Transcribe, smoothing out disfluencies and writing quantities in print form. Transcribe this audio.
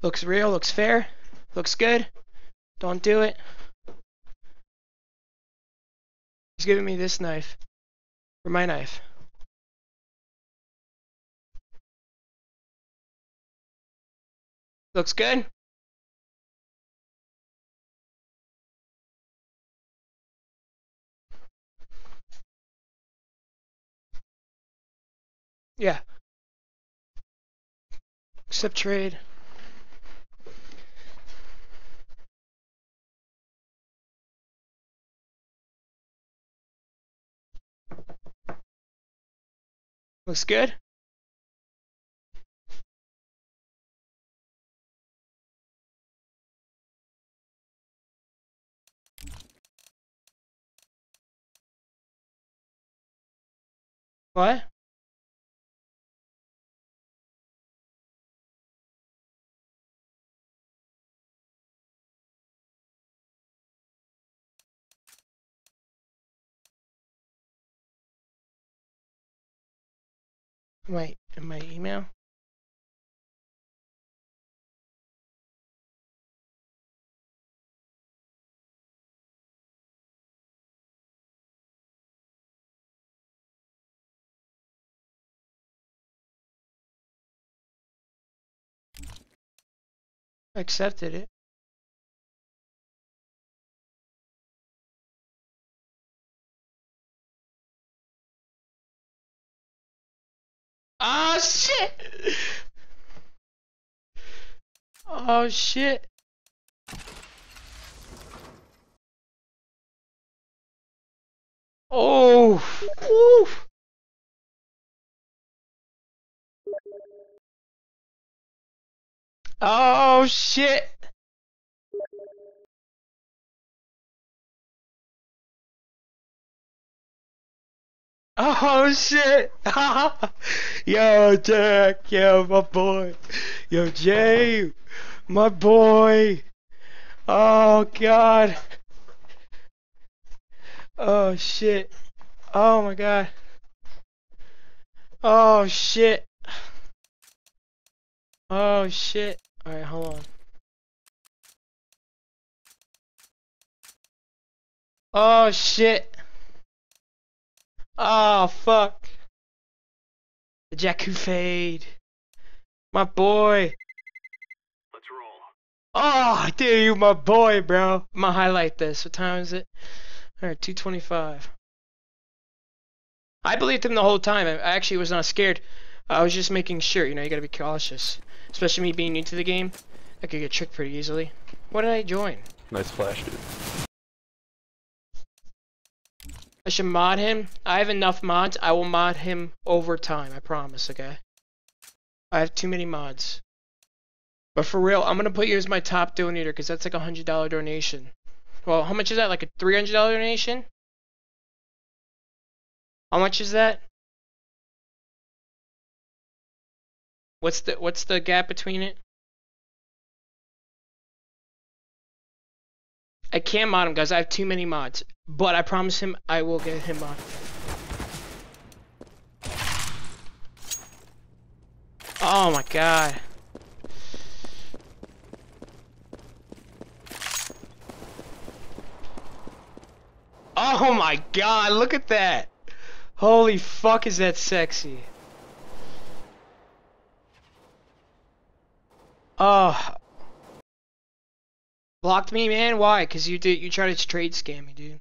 Looks real, looks fair, looks good. Don't do it. He's giving me this knife. Or my knife. Looks good. Yeah. Accept trade. Looks good. What? Wait, in my email? I accepted it. Oh shit! Oh shit! Oh! Woo! Oh shit! Oh shit! Yo, Jack, yo, my boy, yo, Jay, my boy. Oh god. Oh shit. Oh my god. Oh shit. Oh shit. Alright, hold on. Oh shit. Oh fuck. The Jakku fade. My boy. Let's roll. Oh, dude, you my boy, bro. I'm gonna highlight this. What time is it? Alright, 2:25. I believed him the whole time. I actually was not scared. I was just making sure, you know, you gotta be cautious. Especially me being new to the game. I could get tricked pretty easily. What did I join? Nice flash, dude. I should mod him. I have enough mods. I will mod him over time. I promise, okay? I have too many mods. But for real, I'm gonna put you as my top donator because that's like a $100 donation. Well, how much is that? Like a $300 donation? How much is that? What's the gap between it? I can't mod him, guys. I have too many mods. But I promise him I will get him mod. Oh my god. Oh my god, look at that. Holy fuck, is that sexy. Oh. Blocked me, man? Why? Because you tried to trade scam me, dude.